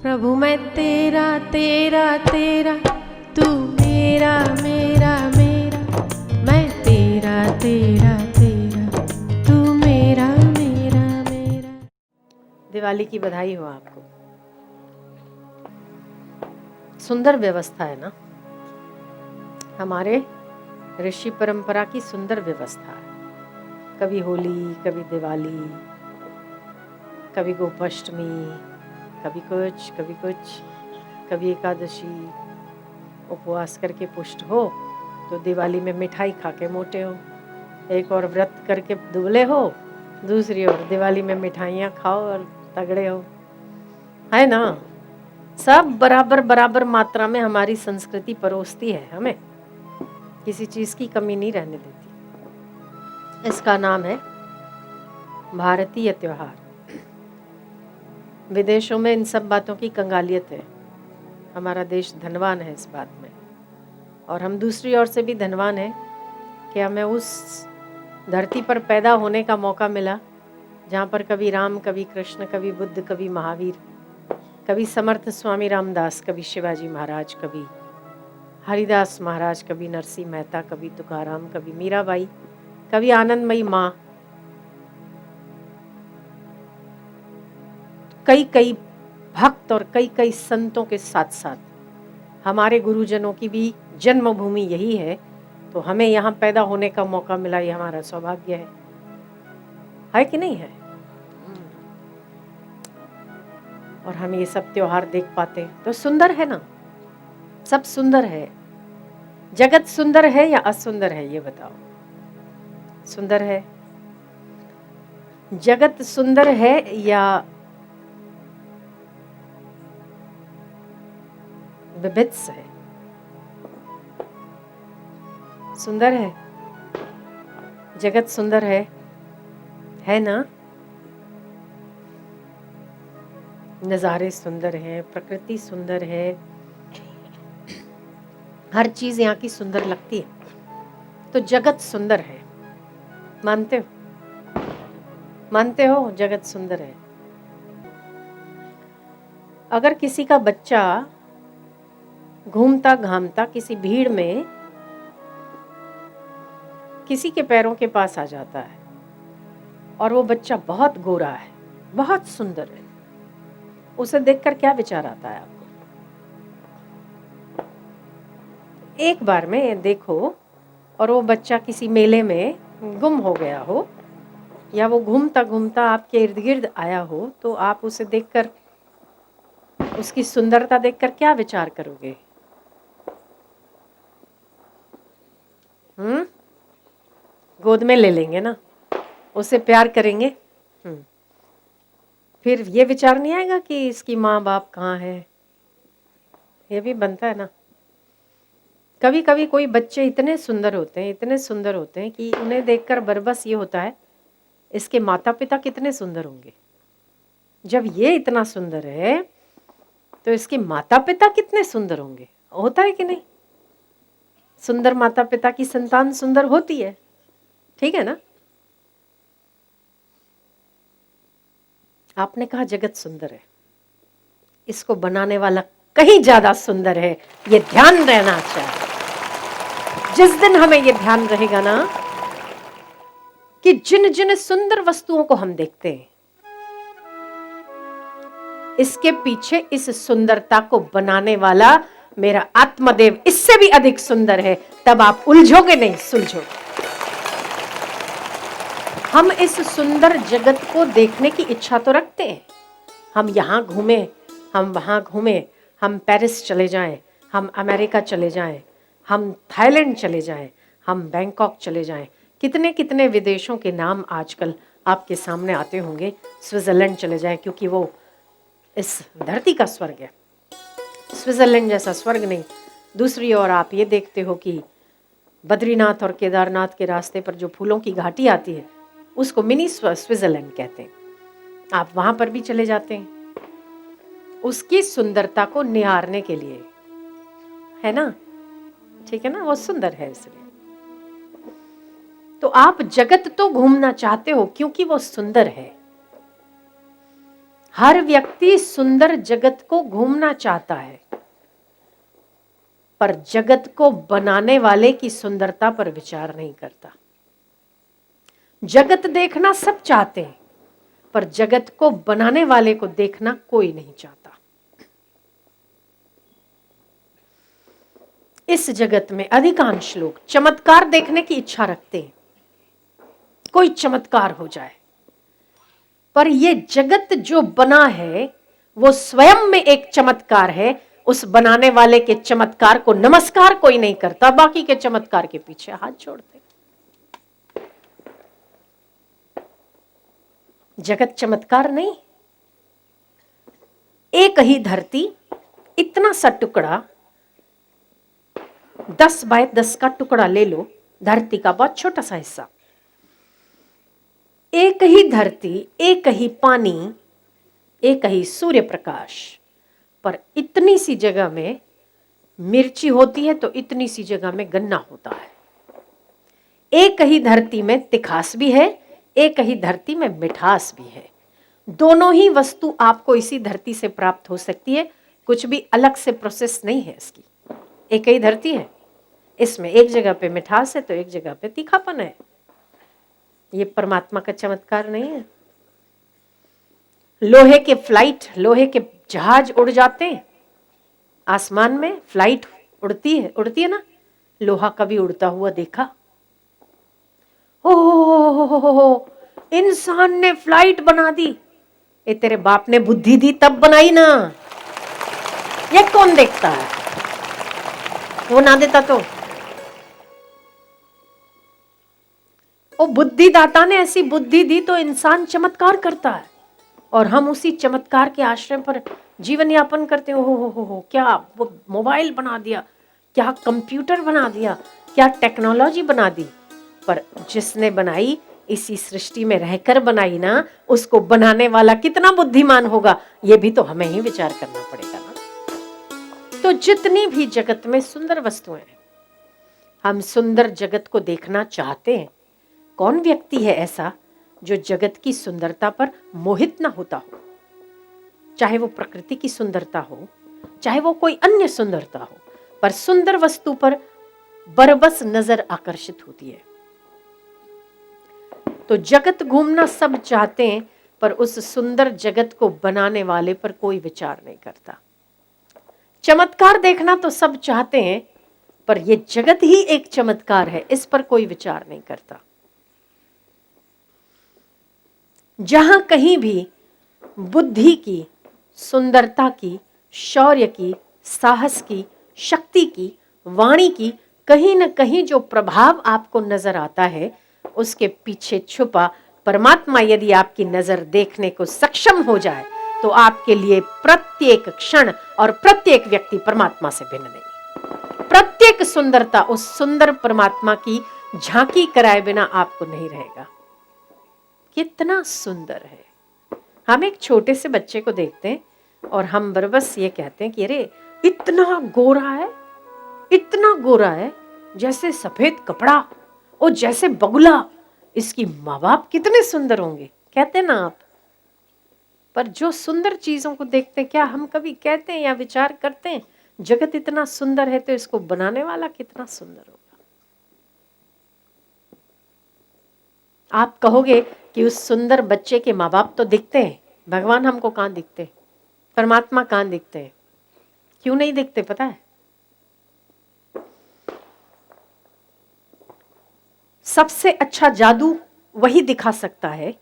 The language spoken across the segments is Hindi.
प्रभु मैं तेरा तेरा तेरा, तू मेरा मेरा मेरा, मैं तेरा तेरा तेरा, तू मेरा मेरा मेरा। दिवाली की बधाई हो आपको। सुंदर व्यवस्था है ना, हमारे ऋषि परंपरा की सुंदर व्यवस्था है। कभी होली, कभी दिवाली, कभी गोपाष्टमी, कभी कुछ कभी कुछ, कभी एकादशी। उपवास करके पुष्ट हो तो दिवाली में मिठाई खा के मोटे हो, एक और व्रत करके दुबले हो, दूसरी ओर दिवाली में मिठाइयाँ खाओ और तगड़े हो, है ना। सब बराबर बराबर मात्रा में हमारी संस्कृति परोसती है, हमें किसी चीज की कमी नहीं रहने देती। इसका नाम है भारतीय त्योहार। विदेशों में इन सब बातों की कंगालियत है। हमारा देश धनवान है इस बात में, और हम दूसरी ओर से भी धनवान हैं कि हमें उस धरती पर पैदा होने का मौका मिला जहाँ पर कभी राम, कभी कृष्ण, कभी बुद्ध, कभी महावीर, कभी समर्थ स्वामी रामदास, कभी शिवाजी महाराज, कभी हरिदास महाराज, कभी नरसिंह मेहता, कभी तुकाराम, कभी मीराबाई, कभी आनंदमयी माँ, कई कई भक्त और कई कई संतों के साथ साथ हमारे गुरुजनों की भी जन्मभूमि यही है। तो हमें यहाँ पैदा होने का मौका मिला, ये हमारा सौभाग्य है कि नहीं है। और हम ये सब त्योहार देख पाते तो सुंदर है ना, सब सुंदर है। जगत सुंदर है या असुंदर है, ये बताओ। सुंदर है, जगत सुंदर है या विभित्स है? सुंदर है, जगत सुंदर है ना। नज़ारे सुंदर हैं, प्रकृति सुंदर है, हर चीज यहाँ की सुंदर लगती है। तो जगत सुंदर है, मानते हो? मानते हो जगत सुंदर है? अगर किसी का बच्चा घूमता घामता किसी भीड़ में किसी के पैरों के पास आ जाता है और वो बच्चा बहुत गोरा है, बहुत सुंदर है, उसे देखकर क्या विचार आता है आपको? एक बार में देखो और वो बच्चा किसी मेले में गुम हो गया हो, या वो घूमता घूमता आपके इर्द गिर्द आया हो, तो आप उसे देखकर, उसकी सुंदरता देखकर क्या विचार करोगे? गोद में ले लेंगे ना, उसे प्यार करेंगे। फिर ये विचार नहीं आएगा कि इसकी माँ बाप कहाँ है? ये भी बनता है ना। कभी कभी कोई बच्चे इतने सुंदर होते हैं, इतने सुंदर होते हैं कि उन्हें देखकर बरबस ये होता है, इसके माता पिता कितने सुंदर होंगे। जब ये इतना सुंदर है तो इसके माता पिता कितने सुंदर होंगे। होता है कि नहीं? सुंदर माता पिता की संतान सुंदर होती है, ठीक है ना। आपने कहा जगत सुंदर है, इसको बनाने वाला कहीं ज्यादा सुंदर है, ये ध्यान रहना चाहिए। जिस दिन हमें ये ध्यान रहेगा ना कि जिन जिन सुंदर वस्तुओं को हम देखते हैं, इसके पीछे इस सुंदरता को बनाने वाला मेरा आत्मदेव इससे भी अधिक सुंदर है, तब आप उलझोगे नहीं, सुलझोगे। हम इस सुंदर जगत को देखने की इच्छा तो रखते हैं। हम यहाँ घूमे, हम वहाँ घूमे, हम पेरिस चले जाएं, हम अमेरिका चले जाएं, हम थाईलैंड चले जाएं, हम बैंकॉक चले जाएं। कितने कितने विदेशों के नाम आजकल आपके सामने आते होंगे। स्विट्जरलैंड चले जाएं, क्योंकि वो इस धरती का स्वर्ग है। स्विट्जरलैंड जैसा स्वर्ग नहीं। दूसरी ओर आप ये देखते हो कि बद्रीनाथ और केदारनाथ के रास्ते पर जो फूलों की घाटी आती है, उसको मिनी स्विट्जरलैंड कहते हैं। आप वहां पर भी चले जाते हैं उसकी सुंदरता को निहारने के लिए, है ना, ठीक है ना, वो सुंदर है इसलिए। तो आप जगत तो घूमना चाहते हो क्योंकि वो सुंदर है। हर व्यक्ति सुंदर जगत को घूमना चाहता है, पर जगत को बनाने वाले की सुंदरता पर विचार नहीं करता। जगत देखना सब चाहते हैं, पर जगत को बनाने वाले को देखना कोई नहीं चाहता। इस जगत में अधिकांश लोग चमत्कार देखने की इच्छा रखते हैं, कोई चमत्कार हो जाए, पर यह जगत जो बना है वो स्वयं में एक चमत्कार है। उस बनाने वाले के चमत्कार को नमस्कार कोई नहीं करता, बाकी के चमत्कार के पीछे हाथ जोड़ते। जगत चमत्कार नहीं। एक ही धरती, इतना सा टुकड़ा, 10 बाय 10 का टुकड़ा ले लो, धरती का बहुत छोटा सा हिस्सा। एक ही धरती, एक ही पानी, एक ही सूर्य प्रकाश, पर इतनी सी जगह में मिर्ची होती है तो इतनी सी जगह में गन्ना होता है। एक ही धरती में तिखास भी है, एक ही धरती में मिठास भी है। दोनों ही वस्तु आपको इसी धरती से प्राप्त हो सकती है, कुछ भी अलग से प्रोसेस नहीं है इसकी। एक ही धरती है, इसमें एक जगह पे मिठास है तो एक जगह पे तीखापन है। ये परमात्मा का चमत्कार नहीं है? लोहे के फ्लाइट, लोहे के जहाज उड़ जाते हैं आसमान में, फ्लाइट उड़ती है ना, लोहा कभी उड़ता हुआ देखा? ओ, इंसान ने फ्लाइट बना दी। ये तेरे बाप ने बुद्धि दी तब बनाई ना, ये कौन देखता है? वो ना देता तो? वो बुद्धिदाता ने ऐसी बुद्धि दी तो इंसान चमत्कार करता है, और हम उसी चमत्कार के आश्रय पर जीवन यापन करते हैं। हो, क्या वो मोबाइल बना दिया, क्या कंप्यूटर बना दिया, क्या टेक्नोलॉजी बना दी, पर जिसने बनाई इसी सृष्टि में रहकर बनाई ना, उसको बनाने वाला कितना बुद्धिमान होगा, ये भी तो हमें ही विचार करना पड़ेगा ना। तो जितनी भी जगत में सुंदर वस्तुएं हैं, हम सुंदर जगत को देखना चाहते हैं। कौन व्यक्ति है ऐसा जो जगत की सुंदरता पर मोहित ना होता हो? चाहे वो प्रकृति की सुंदरता हो, चाहे वो कोई अन्य सुंदरता हो, पर सुंदर वस्तु पर बरबस नजर आकर्षित होती है। तो जगत घूमना सब चाहते हैं, पर उस सुंदर जगत को बनाने वाले पर कोई विचार नहीं करता। चमत्कार देखना तो सब चाहते हैं, पर यह जगत ही एक चमत्कार है, इस पर कोई विचार नहीं करता। जहां कहीं भी बुद्धि की, सुंदरता की, शौर्य की, साहस की, शक्ति की, वाणी की कहीं न कहीं जो प्रभाव आपको नजर आता है, उसके पीछे छुपा परमात्मा यदि आपकी नजर देखने को सक्षम हो जाए, तो आपके लिए प्रत्येक क्षण और प्रत्येक व्यक्ति परमात्मा से भिन्न नहीं। प्रत्येक सुंदरता उस सुंदर परमात्मा की झांकी कराए बिना आपको नहीं रहेगा। कितना सुंदर है। हम एक छोटे से बच्चे को देखते हैं और हम बरबस ये कहते हैं कि अरे इतना गोरा है, इतना गोरा है, जैसे सफेद कपड़ा और जैसे बगुला, इसकी माँ बाप कितने सुंदर होंगे, कहते ना आप। पर जो सुंदर चीजों को देखते हैं, क्या हम कभी कहते हैं या विचार करते हैं जगत इतना सुंदर है तो इसको बनाने वाला कितना सुंदर होगा? आप कहोगे कि उस सुंदर बच्चे के माँ बाप तो दिखते हैं, भगवान हमको कहाँ दिखते, परमात्मा कहाँ दिखते हैं? क्यों नहीं दिखते पता है? सबसे अच्छा जादू वही दिखा सकता है,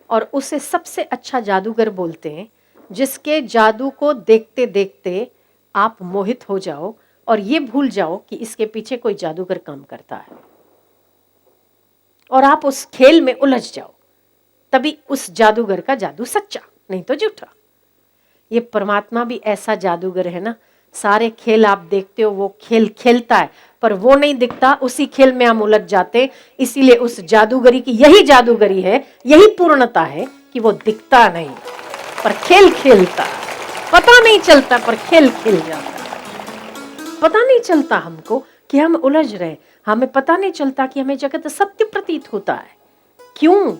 और उसे सबसे अच्छा जादूगर बोलते हैं जिसके जादू को देखते देखते आप मोहित हो जाओ और ये भूल जाओ कि इसके पीछे कोई जादूगर काम करता है, और आप उस खेल में उलझ जाओ। तभी उस जादूगर का जादू सच्चा, नहीं तो झूठा। ये परमात्मा भी ऐसा जादूगर है ना, सारे खेल आप देखते हो, वो खेल खेलता है, पर वो नहीं दिखता, उसी खेल में हम उलझ जाते। इसीलिए उस जादूगरी की यही जादूगरी है, यही पूर्णता है कि वो दिखता नहीं पर खेल खेलता, पता नहीं चलता पर खेल खेल जाता। पता नहीं चलता हमको कि हम उलझ रहे, हमें पता नहीं चलता कि हमें जगत सत्य प्रतीत होता है। क्यों?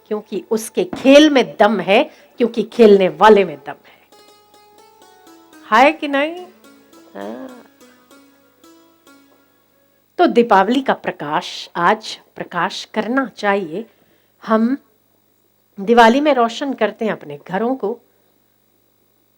क्योंकि उसके खेल में दम है, क्योंकि खेलने वाले में दम है कि नहीं? हाँ। तो दीपावली का प्रकाश आज प्रकाश करना चाहिए। हम दिवाली में रोशन करते हैं अपने घरों को,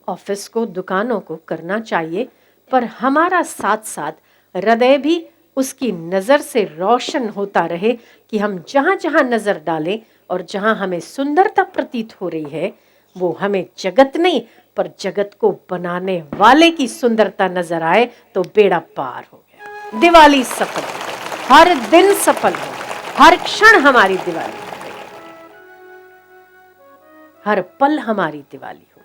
ऑफिस को, दुकानों को, करना चाहिए, पर हमारा साथ साथ हृदय भी उसकी नज़र से रोशन होता रहे कि हम जहाँ जहाँ नज़र डालें और जहाँ हमें सुंदरता प्रतीत हो रही है वो हमें जगत नहीं पर जगत को बनाने वाले की सुंदरता नजर आए तो बेड़ा पार हो गया। दिवाली सफल हो, हर दिन सफल हो, हर क्षण हमारी दिवाली हो, हर पल हमारी दिवाली हो।